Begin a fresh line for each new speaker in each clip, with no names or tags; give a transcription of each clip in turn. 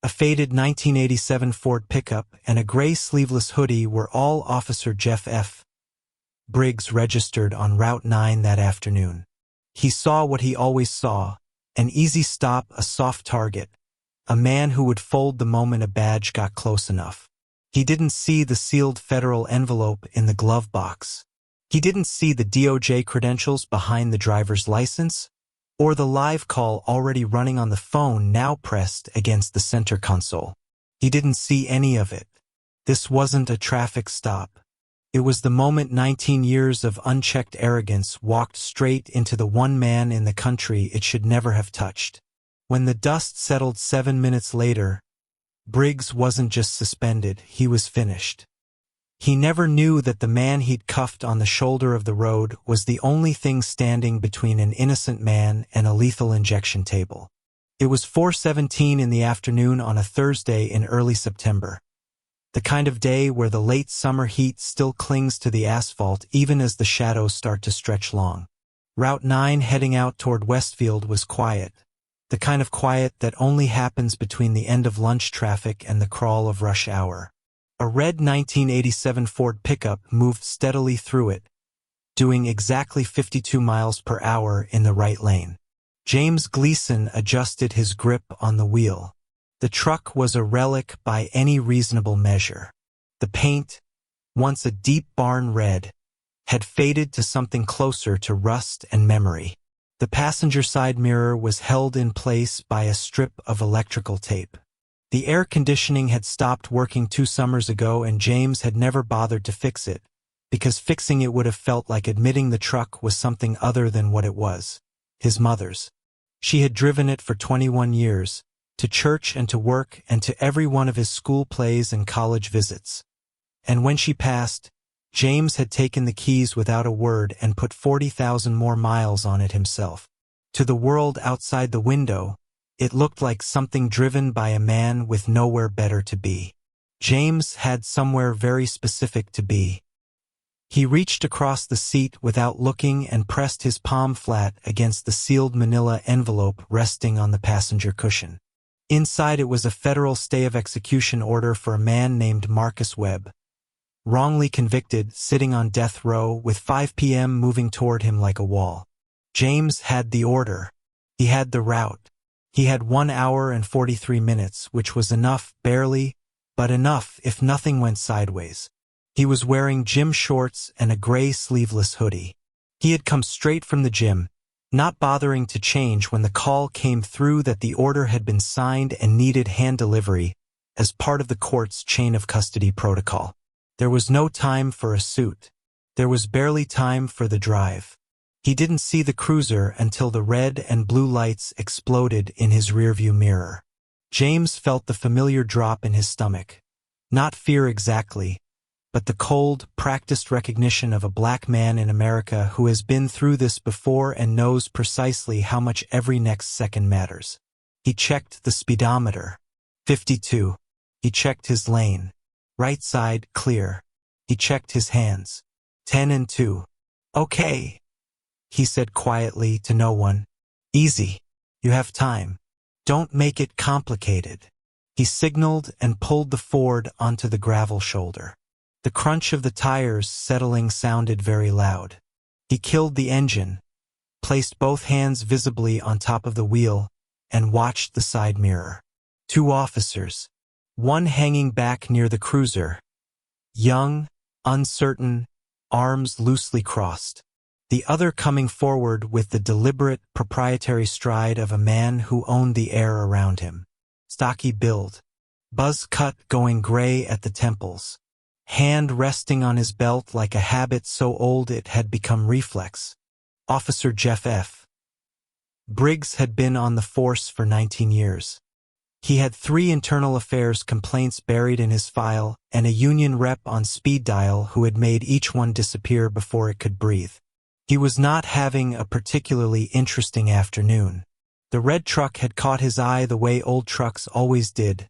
A faded 1987 Ford pickup and a gray sleeveless hoodie were all Officer Jeff F. Briggs registered on Route 9 that afternoon. He saw what he always saw, an easy stop, a soft target, a man who would fold the moment a badge got close enough. He didn't see the sealed federal envelope in the glove box. He didn't see the DOJ credentials behind the driver's license, or the live call already running on the phone now pressed against the center console. He didn't see any of it. This wasn't a traffic stop. It was the moment 19 years of unchecked arrogance walked straight into the one man in the country it should never have touched. When the dust settled 7 minutes later, Briggs wasn't just suspended, he was finished. He never knew that the man he'd cuffed on the shoulder of the road was the only thing standing between an innocent man and a lethal injection table. It was 4:17 in the afternoon on a Thursday in early September. The kind of day where the late summer heat still clings to the asphalt even as the shadows start to stretch long. Route 9 heading out toward Westfield was quiet, the kind of quiet that only happens between the end of lunch traffic and the crawl of rush hour. A red 1987 Ford pickup moved steadily through it, doing exactly 52 miles per hour in the right lane. James Gleason adjusted his grip on the wheel. The truck was a relic by any reasonable measure. The paint, once a deep barn red, had faded to something closer to rust and memory. The passenger side mirror was held in place by a strip of electrical tape. The air conditioning had stopped working 2 summers ago and James had never bothered to fix it, because fixing it would have felt like admitting the truck was something other than what it was, his mother's. She had driven it for 21 years, to church and to work and to every one of his school plays and college visits. And when she passed, James had taken the keys without a word and put 40,000 more miles on it himself. To the world outside the window, it looked like something driven by a man with nowhere better to be. James had somewhere very specific to be. He reached across the seat without looking and pressed his palm flat against the sealed manila envelope resting on the passenger cushion. Inside it was a federal stay of execution order for a man named Marcus Webb, wrongly convicted, sitting on death row with 5 p.m. moving toward him like a wall. James had the order. He had the route. He had 1 hour and 43 minutes, which was enough, barely, but enough if nothing went sideways. He was wearing gym shorts and a gray sleeveless hoodie. He had come straight from the gym, not bothering to change when the call came through that the order had been signed and needed hand delivery as part of the court's chain of custody protocol. There was no time for a suit. There was barely time for the drive. He didn't see the cruiser until the red and blue lights exploded in his rearview mirror. James felt the familiar drop in his stomach. Not fear exactly, but the cold, practiced recognition of a black man in America who has been through this before and knows precisely how much every next second matters. He checked the speedometer. 52. He checked his lane. Right side, clear. He checked his hands. 10 and 2. Okay, he said quietly to no one. Easy. You have time. Don't make it complicated. He signaled and pulled the Ford onto the gravel shoulder. The crunch of the tires settling sounded very loud. He killed the engine, placed both hands visibly on top of the wheel, and watched the side mirror. 2 officers. One hanging back near the cruiser. Young, uncertain, arms loosely crossed. The other coming forward with the deliberate, proprietary stride of a man who owned the air around him. Stocky build. Buzz cut going gray at the temples. Hand resting on his belt like a habit so old it had become reflex. Officer Jeff F. Briggs had been on the force for 19 years. He had 3 internal affairs complaints buried in his file and a union rep on speed dial who had made each one disappear before it could breathe. He was not having a particularly interesting afternoon. The red truck had caught his eye the way old trucks always did,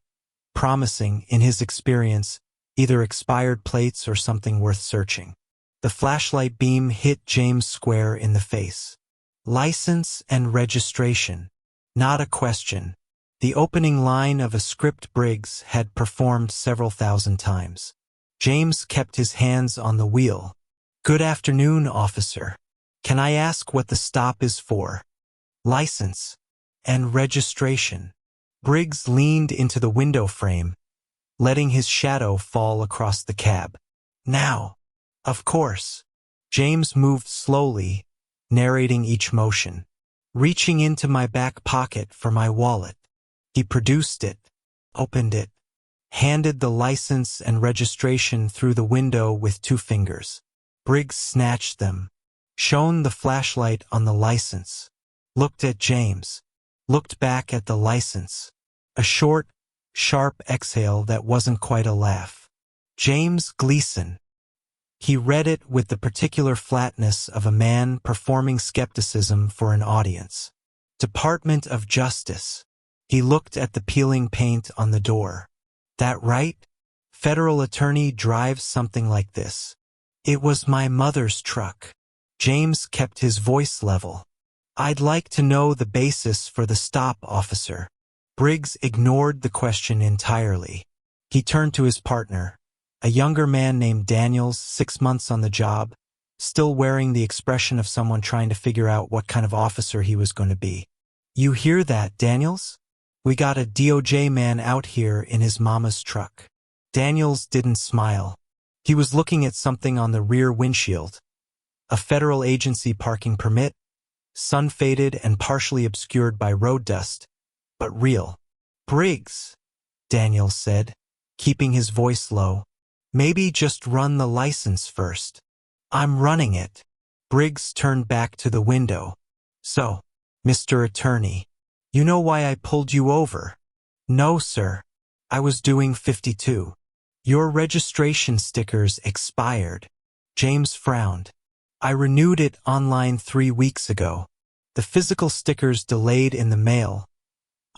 promising, in his experience, either expired plates or something worth searching. The flashlight beam hit James square in the face. License and registration. Not a question. The opening line of a script Briggs had performed several thousand times. James kept his hands on the wheel. "Good afternoon, officer. Can I ask what the stop is for?" "License and registration." Briggs leaned into the window frame, letting his shadow fall across the cab. "Now, of course." James moved slowly, narrating each motion. "Reaching into my back pocket for my wallet." He produced it, opened it, handed the license and registration through the window with 2 fingers. Briggs snatched them, shone the flashlight on the license, looked at James, looked back at the license. A short, sharp exhale that wasn't quite a laugh. "James Gleason." He read it with the particular flatness of a man performing skepticism for an audience. "Department of Justice." He looked at the peeling paint on the door. "That right? Federal attorney drives something like this." "It was my mother's truck." James kept his voice level. "I'd like to know the basis for the stop, officer." Briggs ignored the question entirely. He turned to his partner, a younger man named Daniels, 6 months on the job, still wearing the expression of someone trying to figure out what kind of officer he was going to be. "You hear that, Daniels? We got a DOJ man out here in his mama's truck." Daniels didn't smile. He was looking at something on the rear windshield. A federal agency parking permit, sun-faded and partially obscured by road dust, but real. "Briggs," Daniels said, keeping his voice low, "maybe just run the license first." "I'm running it." Briggs turned back to the window. "So, Mr. Attorney, you know why I pulled you over?" "No, sir. I was doing 52. Your registration stickers expired." James frowned. "I renewed it online 3 weeks ago. The physical stickers delayed in the mail.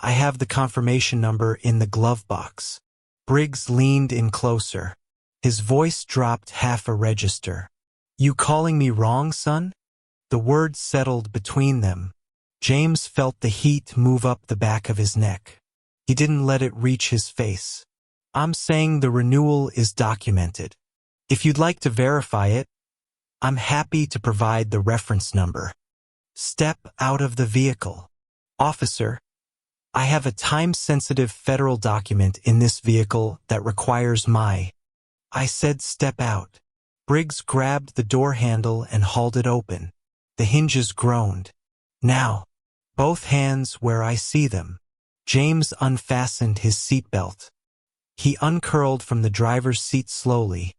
I have the confirmation number in the glove box." Briggs leaned in closer. His voice dropped half a register. "You calling me wrong, son?" The words settled between them. James felt the heat move up the back of his neck. He didn't let it reach his face. "I'm saying the renewal is documented. If you'd like to verify it, I'm happy to provide the reference number." "Step out of the vehicle." "Officer, I have a time-sensitive federal document in this vehicle that requires my—" "I said step out." Briggs grabbed the door handle and hauled it open. The hinges groaned. "Now, both hands where I see them." James unfastened his seatbelt. He uncurled from the driver's seat slowly,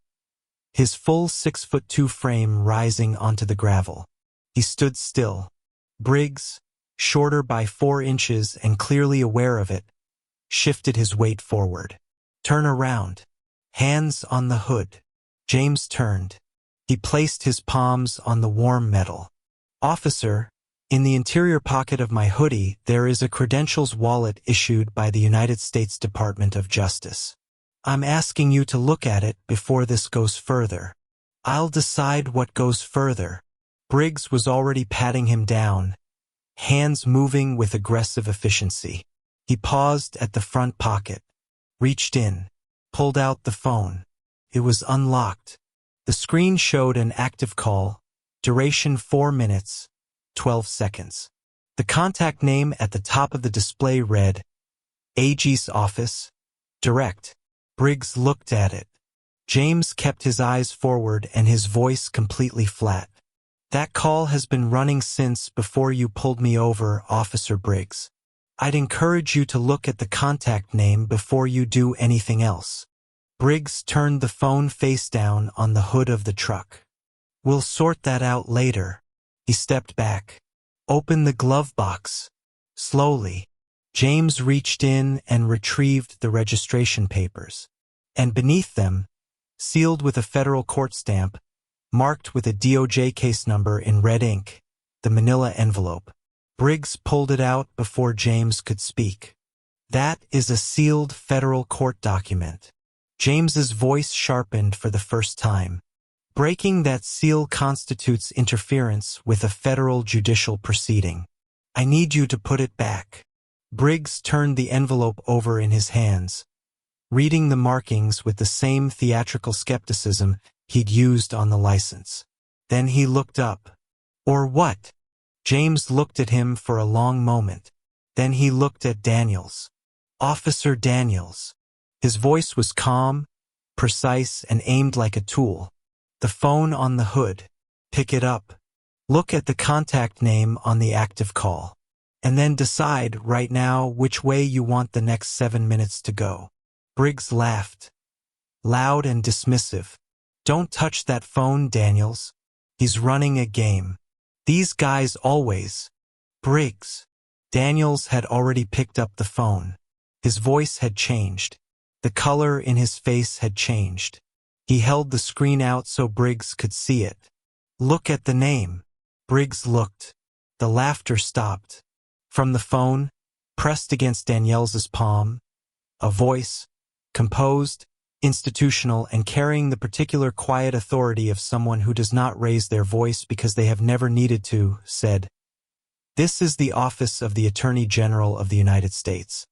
his full 6'2" frame rising onto the gravel. He stood still. Briggs, shorter by 4 inches and clearly aware of it, shifted his weight forward. "Turn around." Hands on the hood. James turned. He placed his palms on the warm metal. "Officer, in the interior pocket of my hoodie, there is a credentials wallet issued by the United States Department of Justice. I'm asking you to look at it before this goes further." "I'll decide what goes further." Briggs was already patting him down, hands moving with aggressive efficiency. He paused at the front pocket, reached in, pulled out the phone. It was unlocked. The screen showed an active call, duration 4 minutes, 12 seconds. The contact name at the top of the display read, "AG's Office, Direct." Briggs looked at it. James kept his eyes forward and his voice completely flat. "That call has been running since before you pulled me over, Officer Briggs. I'd encourage you to look at the contact name before you do anything else." Briggs turned the phone face down on the hood of the truck. "We'll sort that out later." He stepped back. "Open the glove box." Slowly, James reached in and retrieved the registration papers. And beneath them, sealed with a federal court stamp, marked with a DOJ case number in red ink, the manila envelope. Briggs pulled it out before James could speak. "That is a sealed federal court document." James's voice sharpened for the first time. "Breaking that seal constitutes interference with a federal judicial proceeding. I need you to put it back." Briggs turned the envelope over in his hands, reading the markings with the same theatrical skepticism he'd used on the license. Then he looked up. Or what? James looked at him for a long moment. Then he looked at Daniels. Officer Daniels. His voice was calm, precise, and aimed like a tool. The phone on the hood. Pick it up. Look at the contact name on the active call. And then decide right now which way you want the next 7 minutes to go. Briggs laughed. Loud and dismissive. Don't touch that phone, Daniels. He's running a game. These guys always. Briggs. Daniels had already picked up the phone. His voice had changed. The color in his face had changed. He held the screen out so Briggs could see it. Look at the name. Briggs looked. The laughter stopped. From the phone, pressed against Daniels's palm, a voice, composed, institutional, and carrying the particular quiet authority of someone who does not raise their voice because they have never needed to, said, "This is the office of the Attorney General of the United States.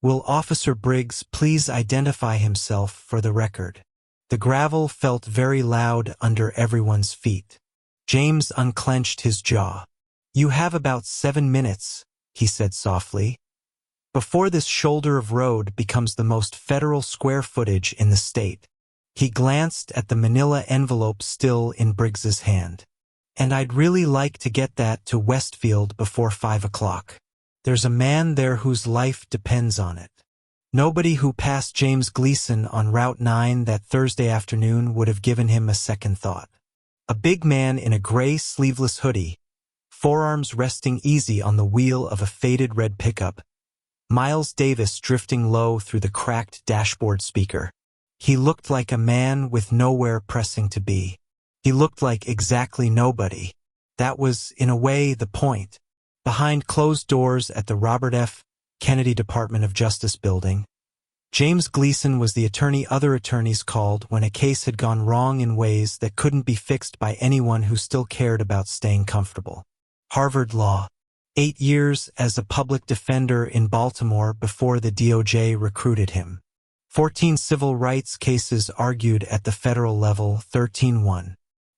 Will Officer Briggs please identify himself for the record?" The gravel felt very loud under everyone's feet. James unclenched his jaw. "You have about 7 minutes, he said softly, "before this shoulder of road becomes the most federal square footage in the state." He glanced at the manila envelope still in Briggs's hand. "And I'd really like to get that to Westfield before 5 o'clock. There's a man there whose life depends on it." Nobody who passed James Gleason on Route 9 that Thursday afternoon would have given him a second thought. A big man in a gray sleeveless hoodie, forearms resting easy on the wheel of a faded red pickup, Miles Davis drifting low through the cracked dashboard speaker. He looked like a man with nowhere pressing to be. He looked like exactly nobody. That was, in a way, the point. Behind closed doors at the Robert F. Kennedy Department of Justice building, James Gleason was the attorney other attorneys called when a case had gone wrong in ways that couldn't be fixed by anyone who still cared about staying comfortable. Harvard Law. 8 years as a public defender in Baltimore before the DOJ recruited him. 14 civil rights cases argued at the federal level, 13-1.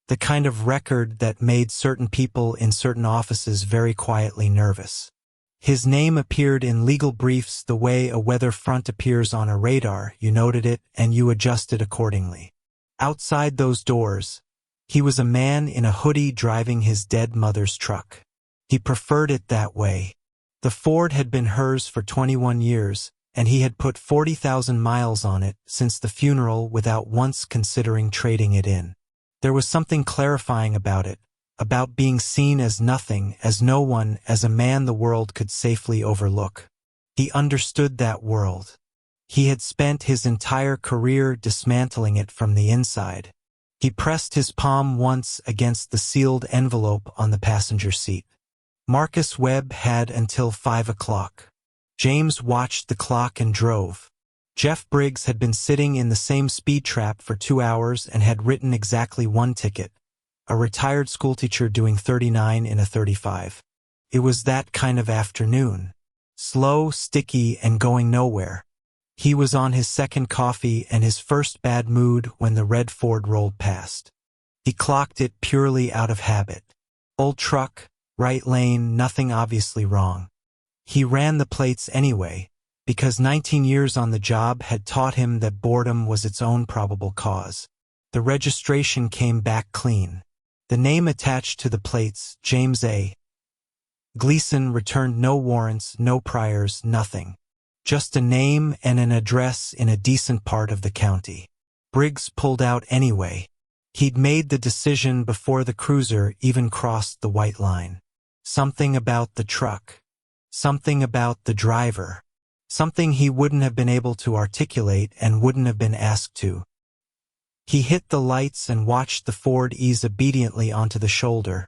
The kind of record that made certain people in certain offices very quietly nervous. His name appeared in legal briefs the way a weather front appears on a radar. You noted it and you adjusted accordingly. Outside those doors, he was a man in a hoodie driving his dead mother's truck. He preferred it that way. The Ford had been hers for 21 years, and he had put 40,000 miles on it since the funeral without once considering trading it in. There was something clarifying about it, about being seen as nothing, as no one, as a man the world could safely overlook. He understood that world. He had spent his entire career dismantling it from the inside. He pressed his palm once against the sealed envelope on the passenger seat. Marcus Webb had until 5 o'clock. James watched the clock and drove. Jeff Briggs had been sitting in the same speed trap for 2 hours and had written exactly one ticket, a retired schoolteacher doing 39 in a 35. It was that kind of afternoon. Slow, sticky, and going nowhere. He was on his second coffee and his first bad mood when the red Ford rolled past. He clocked it purely out of habit. Old truck, right lane, nothing obviously wrong. He ran the plates anyway, because 19 years on the job had taught him that boredom was its own probable cause. The registration came back clean. The name attached to the plates, James A. Gleason, returned no warrants, no priors, nothing. Just a name and an address in a decent part of the county. Briggs pulled out anyway. He'd made the decision before the cruiser even crossed the white line. Something about the truck. Something about the driver. Something he wouldn't have been able to articulate and wouldn't have been asked to. He hit the lights and watched the Ford ease obediently onto the shoulder,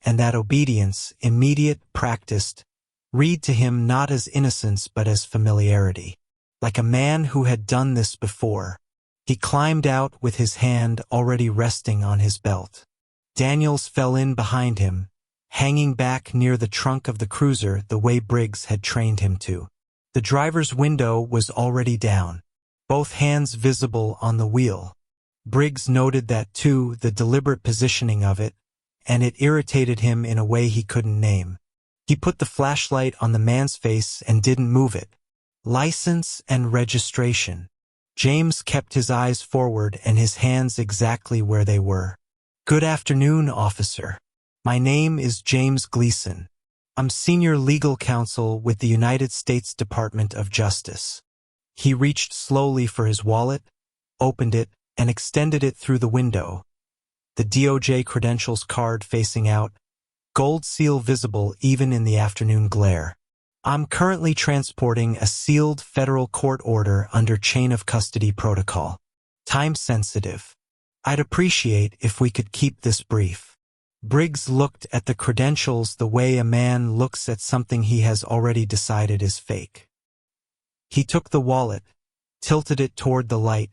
and that obedience, immediate, practiced, read to him not as innocence but as familiarity. Like a man who had done this before. He climbed out with his hand already resting on his belt. Daniels fell in behind him, hanging back near the trunk of the cruiser the way Briggs had trained him to. The driver's window was already down, both hands visible on the wheel. Briggs noted that too, the deliberate positioning of it, and it irritated him in a way he couldn't name. He put the flashlight on the man's face and didn't move it. License and registration. James kept his eyes forward and his hands exactly where they were. Good afternoon, officer. My name is James Gleason. I'm senior legal counsel with the United States Department of Justice. He reached slowly for his wallet, opened it, and extended it through the window. The DOJ credentials card facing out, gold seal visible even in the afternoon glare. I'm currently transporting a sealed federal court order under chain of custody protocol. Time sensitive. I'd appreciate if we could keep this brief. Briggs looked at the credentials the way a man looks at something he has already decided is fake. He took the wallet, tilted it toward the light,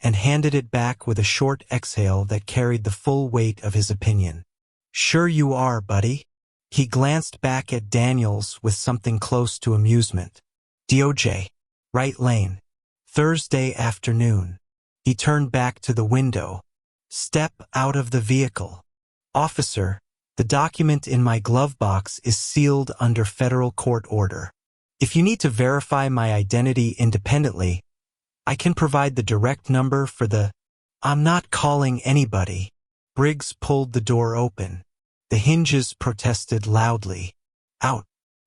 and handed it back with a short exhale that carried the full weight of his opinion. Sure you are, buddy. He glanced back at Daniels with something close to amusement. DOJ. Right lane. Thursday afternoon. He turned back to the window. Step out of the vehicle. Officer, the document in my glove box is sealed under federal court order. If you need to verify my identity independently, I can provide the direct number for the... I'm not calling anybody. Briggs pulled the door open. The hinges protested loudly. Out.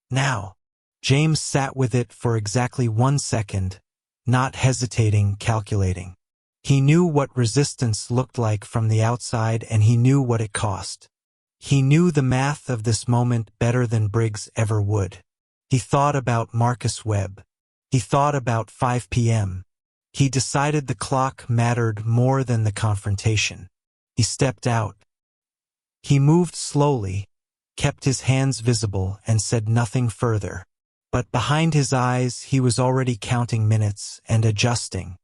Now. James sat with it for exactly 1 second, not hesitating, calculating. He knew what resistance looked like from the outside and he knew what it cost. He knew the math of this moment better than Briggs ever would. He thought about Marcus Webb. He thought about 5 p.m. He decided the clock mattered more than the confrontation. He stepped out. He moved slowly, kept his hands visible, and said nothing further. But behind his eyes he was already counting minutes and adjusting.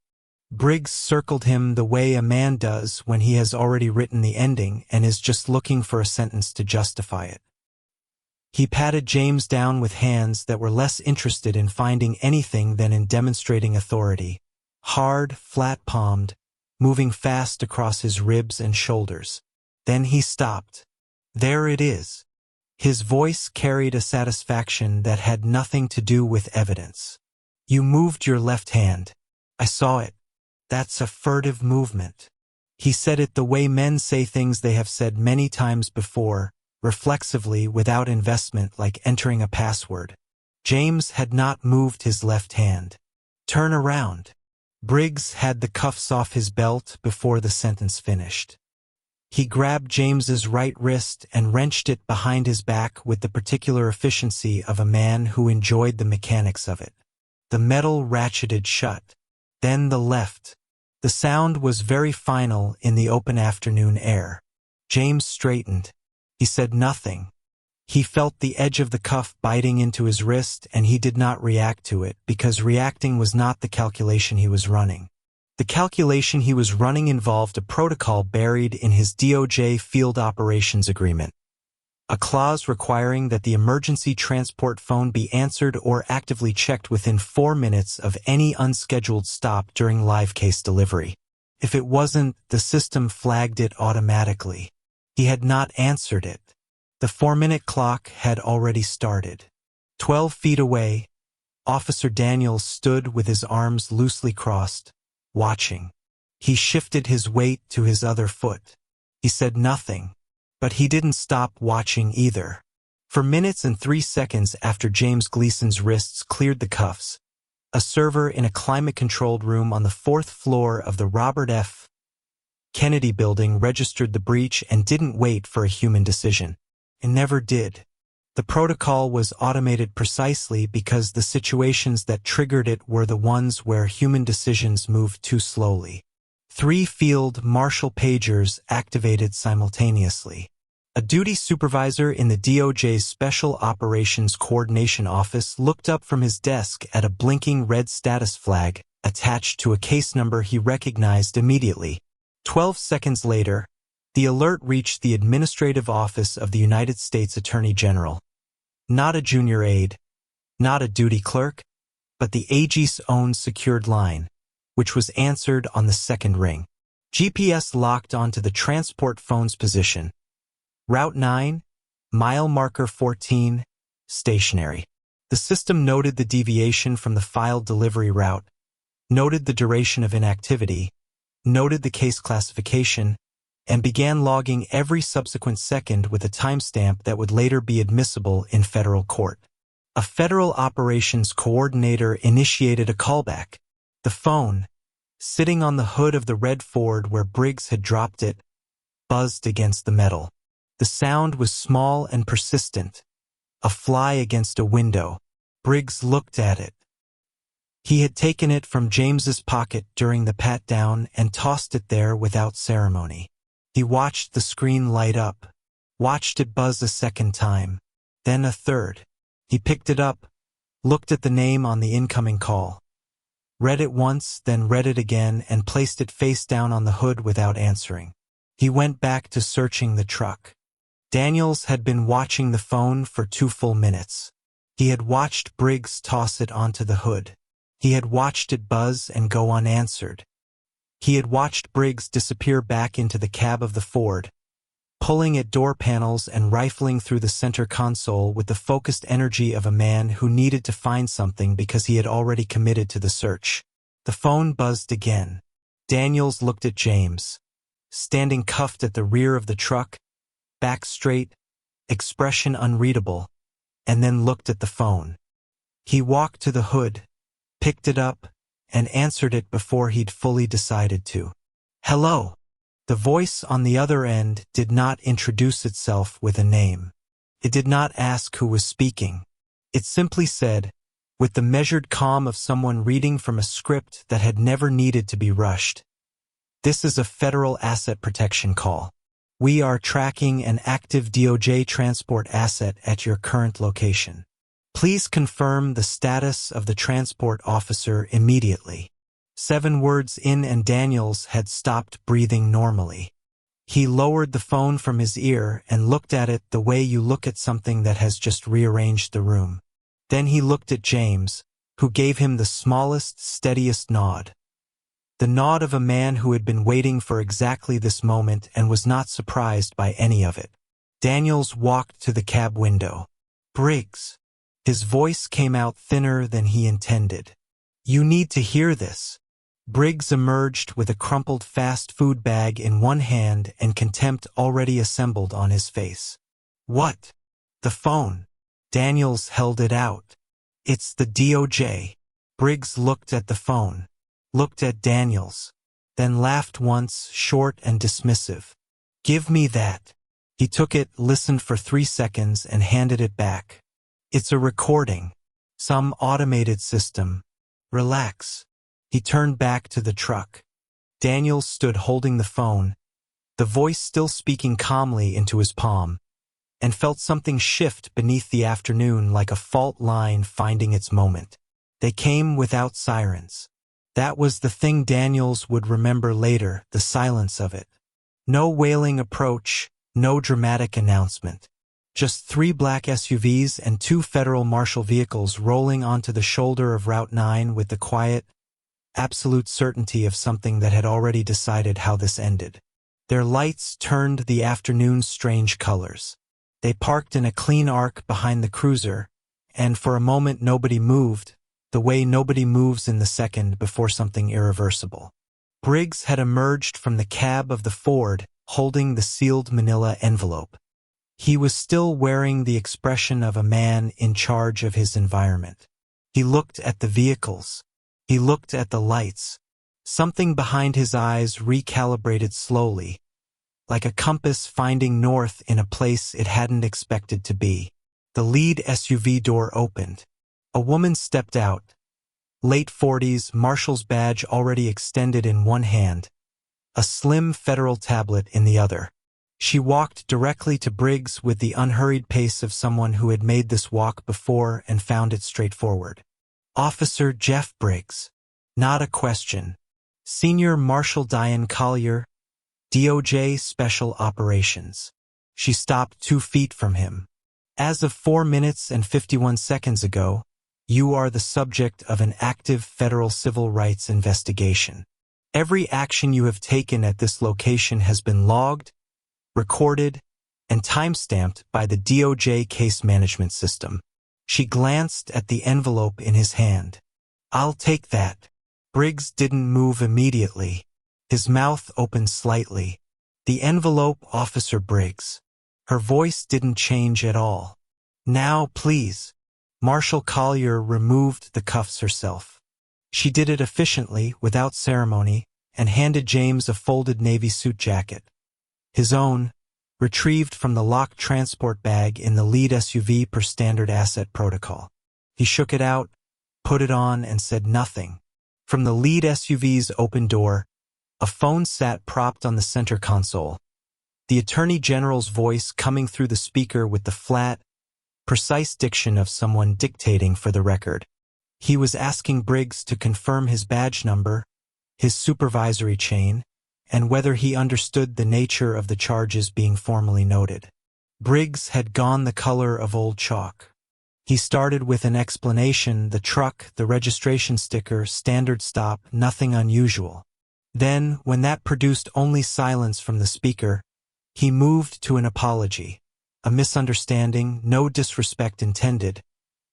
Briggs circled him the way a man does when he has already written the ending and is just looking for a sentence to justify it. He patted James down with hands that were less interested in finding anything than in demonstrating authority. Hard, flat-palmed, moving fast across his ribs and shoulders. Then he stopped. There it is. His voice carried a satisfaction that had nothing to do with evidence. You moved your left hand. I saw it. That's a furtive movement. He said it the way men say things they have said many times before, reflexively without investment, like entering a password. James had not moved his left hand. Turn around. Briggs had the cuffs off his belt before the sentence finished. He grabbed James's right wrist and wrenched it behind his back with the particular efficiency of a man who enjoyed the mechanics of it. The metal ratcheted shut. Then the left. The sound was very final in the open afternoon air. James straightened. He said nothing. He felt the edge of the cuff biting into his wrist and he did not react to it because reacting was not the calculation he was running. The calculation he was running involved a protocol buried in his DOJ Field Operations Agreement. A clause requiring that the emergency transport phone be answered or actively checked within 4 minutes of any unscheduled stop during live case delivery. If it wasn't, the system flagged it automatically. He had not answered it. The 4-minute clock had already started. 12 feet away, Officer Daniels stood with his arms loosely crossed, watching. He shifted his weight to his other foot. He said nothing. But he didn't stop watching either. For minutes and 3 seconds after James Gleason's wrists cleared the cuffs, a server in a climate-controlled room on the 4th floor of the Robert F. Kennedy building registered the breach and didn't wait for a human decision. It never did. The protocol was automated precisely because the situations that triggered it were the ones where human decisions moved too slowly. 3 field Marshall pagers activated simultaneously. A duty supervisor in the DOJ's Special Operations Coordination Office looked up from his desk at a blinking red status flag attached to a case number he recognized immediately. 12 seconds later, the alert reached the Administrative Office of the United States Attorney General. Not a junior aide, not a duty clerk, but the AG's own secured line, which was answered on the second ring. GPS locked onto the transport phone's position. Route 9, mile marker 14, stationary. The system noted the deviation from the filed delivery route, noted the duration of inactivity, noted the case classification, and began logging every subsequent second with a timestamp that would later be admissible in federal court. A federal operations coordinator initiated a callback. The phone, sitting on the hood of the red Ford where Briggs had dropped it, buzzed against the metal. The sound was small and persistent, a fly against a window. Briggs looked at it. He had taken it from James's pocket during the pat-down and tossed it there without ceremony. He watched the screen light up, watched it buzz a second time, then a third. He picked it up, looked at the name on the incoming call, read it once, then read it again, and placed it face down on the hood without answering. He went back to searching the truck. Daniels had been watching the phone for 2 full minutes. He had watched Briggs toss it onto the hood. He had watched it buzz and go unanswered. He had watched Briggs disappear back into the cab of the Ford, pulling at door panels and rifling through the center console with the focused energy of a man who needed to find something because he had already committed to the search. The phone buzzed again. Daniels looked at James, standing cuffed at the rear of the truck, back straight, expression unreadable, and then looked at the phone. He walked to the hood, picked it up, and answered it before he'd fully decided to. "Hello." The voice on the other end did not introduce itself with a name. It did not ask who was speaking. It simply said, with the measured calm of someone reading from a script that had never needed to be rushed, "This is a federal asset protection call. We are tracking an active DOJ transport asset at your current location. Please confirm the status of the transport officer immediately." 7 words in and Daniels had stopped breathing normally. He lowered the phone from his ear and looked at it the way you look at something that has just rearranged the room. Then he looked at James, who gave him the smallest, steadiest nod. The nod of a man who had been waiting for exactly this moment and was not surprised by any of it. Daniels walked to the cab window. "Briggs." His voice came out thinner than he intended. "You need to hear this." Briggs emerged with a crumpled fast food bag in one hand and contempt already assembled on his face. "What?" "The phone." Daniels held it out. "It's the DOJ." Briggs looked at the phone, looked at Daniels, then laughed once, short and dismissive. "Give me that." He took it, listened for 3 seconds, and handed it back. "It's a recording. Some automated system. Relax." He turned back to the truck. Daniels stood holding the phone, the voice still speaking calmly into his palm, and felt something shift beneath the afternoon like a fault line finding its moment. They came without sirens. That was the thing Daniels would remember later, the silence of it. No wailing approach, no dramatic announcement. Just 3 black SUVs and 2 federal marshal vehicles rolling onto the shoulder of Route 9 with the quiet, absolute certainty of something that had already decided how this ended. Their lights turned the afternoon's strange colors. They parked in a clean arc behind the cruiser, and for a moment nobody moved, the way nobody moves in the second before something irreversible. Briggs had emerged from the cab of the Ford, holding the sealed manila envelope. He was still wearing the expression of a man in charge of his environment. He looked at the vehicles. He looked at the lights. Something behind his eyes recalibrated slowly, like a compass finding north in a place it hadn't expected to be. The lead SUV door opened. A woman stepped out, late 40s, marshal's badge already extended in one hand, a slim federal tablet in the other. She walked directly to Briggs with the unhurried pace of someone who had made this walk before and found it straightforward. "Officer Jeff Briggs." Not a question. "Senior Marshal Diane Collier, DOJ Special Operations." She stopped 2 feet from him. As of 4 minutes and 51 seconds ago, You are the subject of an active federal civil rights investigation. Every action you have taken at this location has been logged, recorded, and time-stamped by the DOJ case management system. She glanced at the envelope in his hand. I'll take that. Briggs didn't move immediately. His mouth opened slightly. The envelope, Officer Briggs. Her voice didn't change at all. Now, please. Marshal Collier removed the cuffs herself. She did it efficiently, without ceremony, and handed James a folded navy suit jacket. His own, retrieved from the locked transport bag in the lead SUV per standard asset protocol. He shook it out, put it on, and said nothing. From the lead SUV's open door, a phone sat propped on the center console. The Attorney General's voice coming through the speaker with the flat, precise diction of someone dictating for the record. He was asking Briggs to confirm his badge number, his supervisory chain, and whether he understood the nature of the charges being formally noted. Briggs had gone the color of old chalk. He started with an explanation: the truck, the registration sticker, standard stop, nothing unusual. Then, when that produced only silence from the speaker, he moved to an apology. A misunderstanding, no disrespect intended.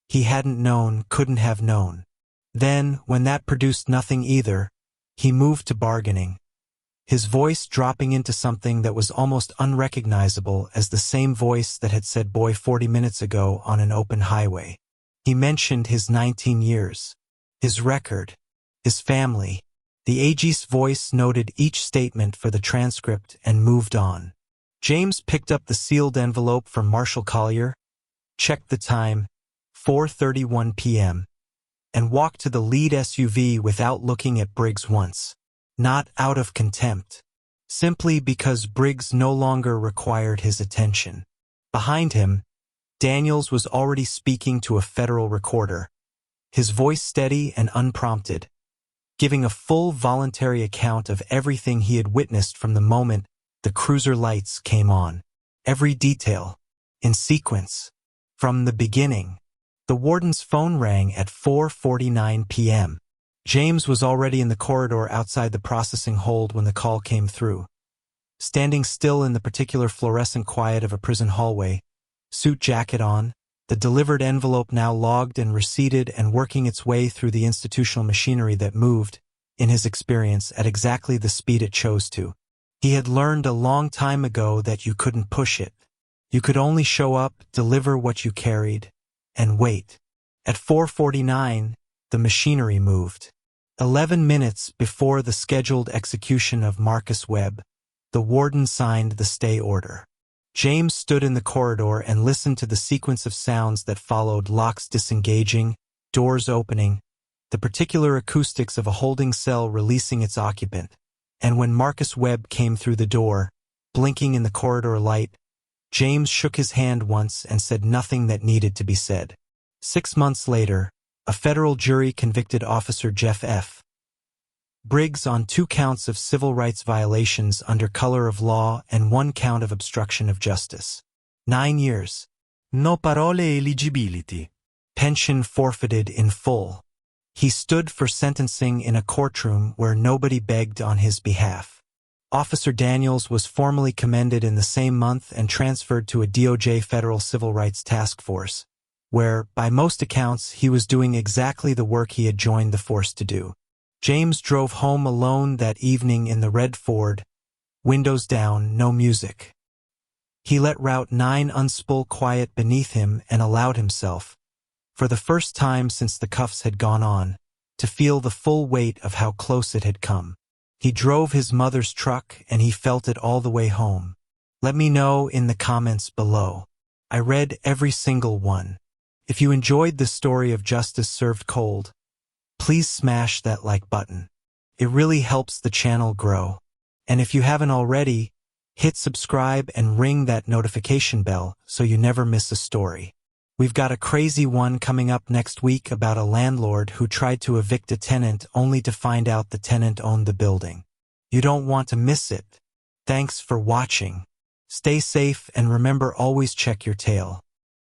He hadn't known, couldn't have known. Then, when that produced nothing either, he moved to bargaining, his voice dropping into something that was almost unrecognizable as the same voice that had said boy 40 minutes ago on an open highway. He mentioned his 19 years, his record, his family. The AG's voice noted each statement for the transcript and moved on. James picked up the sealed envelope from Marshal Collier, checked the time, 4:31 p.m., and walked to the lead SUV without looking at Briggs once. Not out of contempt, simply because Briggs no longer required his attention. Behind him, Daniels was already speaking to a federal recorder, his voice steady and unprompted, giving a full voluntary account of everything he had witnessed from the moment the cruiser lights came on. Every detail, in sequence, from the beginning. The warden's phone rang at 4:49 p.m. James was already in the corridor outside the processing hold when the call came through. Standing still in the particular fluorescent quiet of a prison hallway, suit jacket on, the delivered envelope now logged and receipted and working its way through the institutional machinery that moved, in his experience, at exactly the speed it chose to. He had learned a long time ago that you couldn't push it. You could only show up, deliver what you carried, and wait. At 4:49, the machinery moved. 11 minutes before the scheduled execution of Marcus Webb, the warden signed the stay order. James stood in the corridor and listened to the sequence of sounds that followed: locks disengaging, doors opening, the particular acoustics of a holding cell releasing its occupant. And when Marcus Webb came through the door, blinking in the corridor light, James shook his hand once and said nothing that needed to be said. 6 months later, a federal jury convicted Officer Jeff F. Briggs on 2 counts of civil rights violations under color of law and 1 count of obstruction of justice. 9 years.
No parole eligibility.
Pension forfeited in full. He stood for sentencing in a courtroom where nobody begged on his behalf. Officer Daniels was formally commended in the same month and transferred to a DOJ Federal Civil Rights Task Force, where, by most accounts, he was doing exactly the work he had joined the force to do. James drove home alone that evening in the red Ford, windows down, no music. He let Route 9 unspool quiet beneath him and allowed himself, for the first time since the cuffs had gone on, to feel the full weight of how close it had come. He drove his mother's truck and he felt it all the way home. Let me know in the comments below. I read every single one. If you enjoyed the story of justice served cold, please smash that like button. It really helps the channel grow. And if you haven't already, hit subscribe and ring that notification bell so you never miss a story. We've got a crazy one coming up next week about a landlord who tried to evict a tenant only to find out the tenant owned the building. You don't want to miss it. Thanks for watching. Stay safe and remember, always check your tail.